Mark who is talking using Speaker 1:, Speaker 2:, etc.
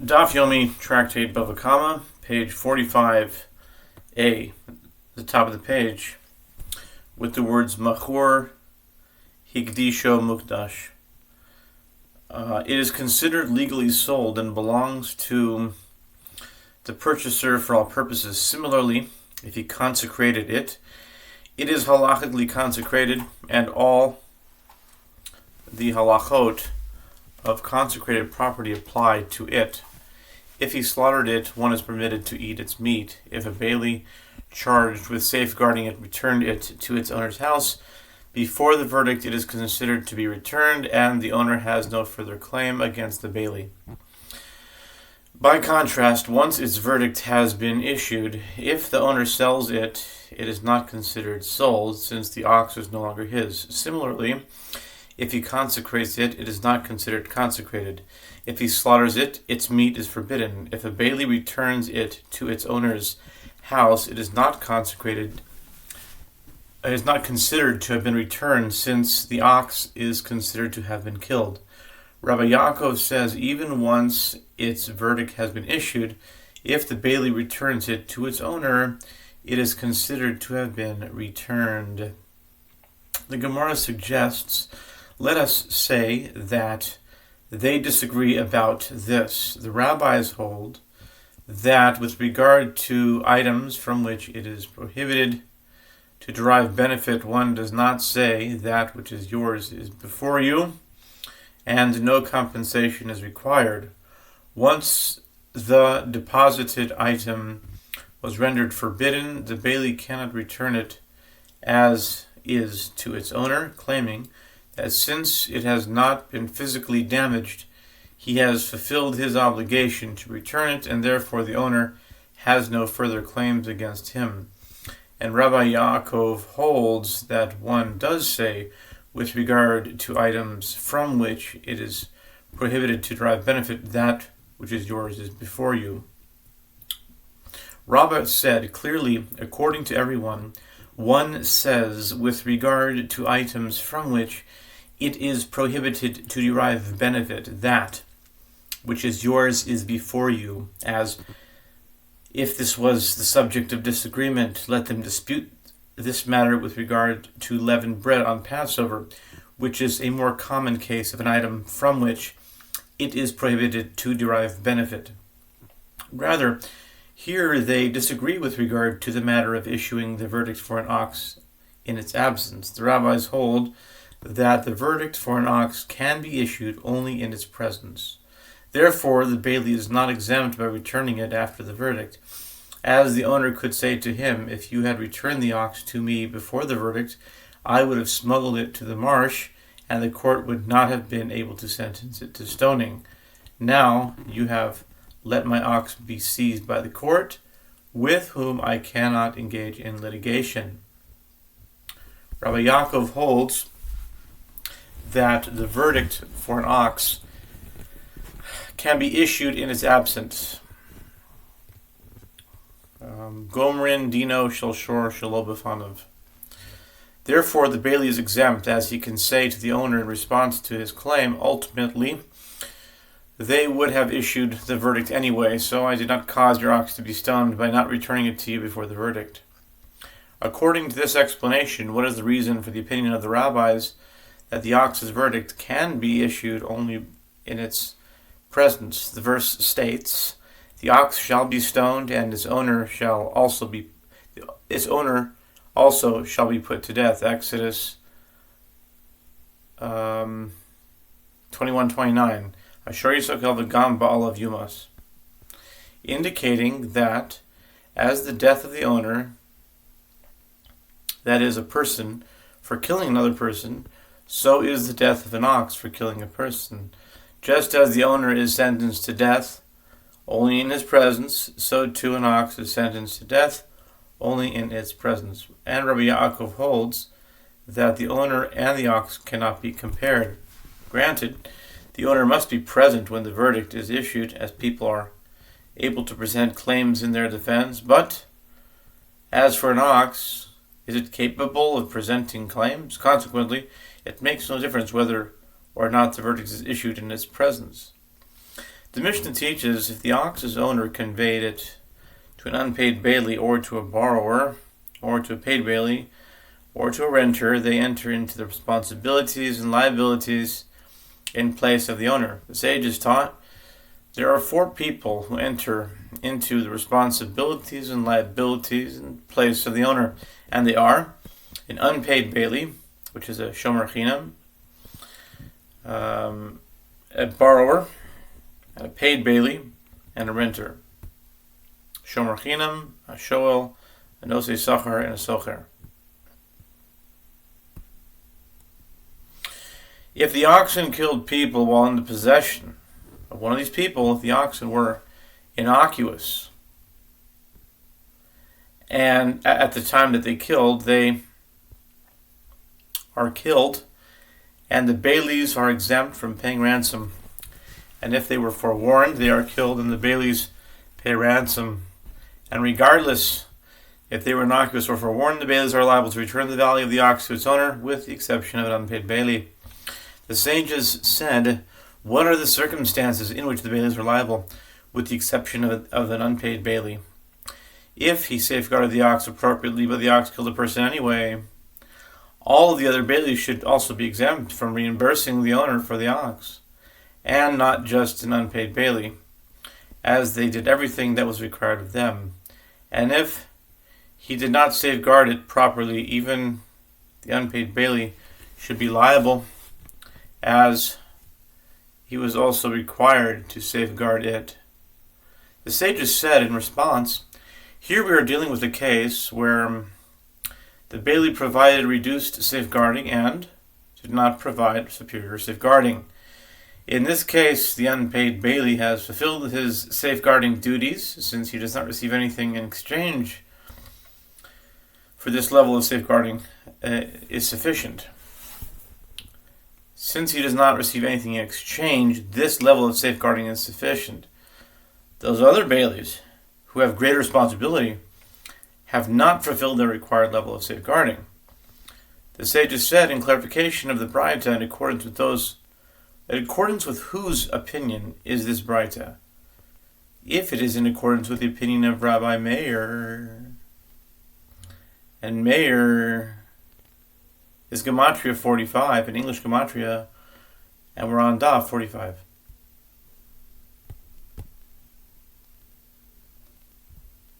Speaker 1: Daf Yomi, Tractate Bava, page 45a, the top of the page, with the words Machur Higdisho Mukdash. It is considered legally sold and belongs to the purchaser for all purposes. Similarly, if he consecrated it, it is halachically consecrated, and all the halachot of consecrated property apply to it. If he slaughtered it, one is permitted to eat its meat. If a bailee charged with safeguarding it returned it to its owner's house, before the verdict it is considered to be returned, and the owner has no further claim against the bailee. By contrast, once its verdict has been issued, if the owner sells it, it is not considered sold, since the ox is no longer his. Similarly, if he consecrates it, it is not considered consecrated. If he slaughters it, its meat is forbidden. If a bailee returns it to its owner's house, it is not consecrated. It is not considered to have been returned, since the ox is considered to have been killed. Rabbi Yaakov says even once its verdict has been issued, if the bailee returns it to its owner, it is considered to have been returned. The Gemara suggests, let us say that they disagree about this. The rabbis hold that with regard to items from which it is prohibited to derive benefit, one does not say that which is yours is before you, and no compensation is required. Once the deposited item was rendered forbidden, the bailee cannot return it as is to its owner, claiming that since it has not been physically damaged, he has fulfilled his obligation to return it, and therefore the owner has no further claims against him. And Rabbi Yaakov holds that one does say, with regard to items from which it is prohibited to derive benefit, that which is yours is before you. Rabbah said clearly, according to everyone, one says with regard to items from which it is prohibited to derive benefit, that which is yours is before you, as if this was the subject of disagreement, let them dispute this matter with regard to leavened bread on Passover, which is a more common case of an item from which it is prohibited to derive benefit. Rather, here they disagree with regard to the matter of issuing the verdict for an ox in its absence. The rabbis hold that the verdict for an ox can be issued only in its presence. Therefore, the bailee is not exempt by returning it after the verdict, as the owner could say to him, if you had returned the ox to me before the verdict, I would have smuggled it to the marsh, and the court would not have been able to sentence it to stoning. Now you have let my ox be seized by the court, with whom I cannot engage in litigation. Rabbi Yaakov holds that the verdict for an ox can be issued in its absence. Gomrin dino shel shor shelo b'fanav. Therefore, the bailee is exempt, as he can say to the owner in response to his claim, ultimately, they would have issued the verdict anyway, so I did not cause your ox to be stoned by not returning it to you before the verdict. According to this explanation, what is the reason for the opinion of the rabbis that the ox's verdict can be issued only in its presence? The verse states, the ox shall be stoned, and its owner also shall be put to death. Exodus 21:29. Asher Yisokel v'gam ba'alav yumas, indicating that as the death of the owner, that is a person, for killing another person, so is the death of an ox for killing a person. Just as the owner is sentenced to death only in his presence, so too an ox is sentenced to death only in its presence. And Rabbi Yaakov holds that the owner and the ox cannot be compared. Granted, the owner must be present when the verdict is issued, as people are able to present claims in their defense, but as for an ox, is it capable of presenting claims? Consequently, it makes no difference whether or not the verdict is issued in its presence. The Mishnah teaches if the ox's owner conveyed it to an unpaid bailee or to a borrower or to a paid bailee or to a renter, they enter into the responsibilities and liabilities in place of the owner. The sages taught there are 4 people who enter into the responsibilities and liabilities in place of the owner, and they are an unpaid bailee, which is a shomer chinam, a borrower, and a paid bailee, and a renter. Shomer chinam, a shoel, a nosei sachar, and a socher. If the oxen killed people while in the possession of one of these people, if the oxen were innocuous, and at the time that they killed, they are killed, and the bailies are exempt from paying ransom. And if they were forewarned, they are killed, and the bailies pay ransom. And regardless if they were innocuous or forewarned, the bailies are liable to return the value of the ox to its owner, with the exception of an unpaid bailee. The sages said, what are the circumstances in which the bailies are liable, with the exception of an unpaid bailee? If he safeguarded the ox appropriately, but the ox killed a person anyway, all of the other bailies should also be exempt from reimbursing the owner for the ox, and not just an unpaid bailee, as they did everything that was required of them. And if he did not safeguard it properly, even the unpaid bailee should be liable, as he was also required to safeguard it. The sages said in response, here we are dealing with a case where the bailee provided reduced safeguarding and did not provide superior safeguarding. In this case, the unpaid bailee has fulfilled his safeguarding duties, since he does not receive anything in exchange for this level of safeguarding is sufficient. Since he does not receive anything in exchange, this level of safeguarding is sufficient. Those other bailies, who have greater responsibility, have not fulfilled their required level of safeguarding. The sages said in clarification of the Braita, in accordance with whose opinion is this Braita? If it is in accordance with the opinion of Rabbi Meir, and Meir is Gematria 45, in English Gematria, and we're on Daf 45.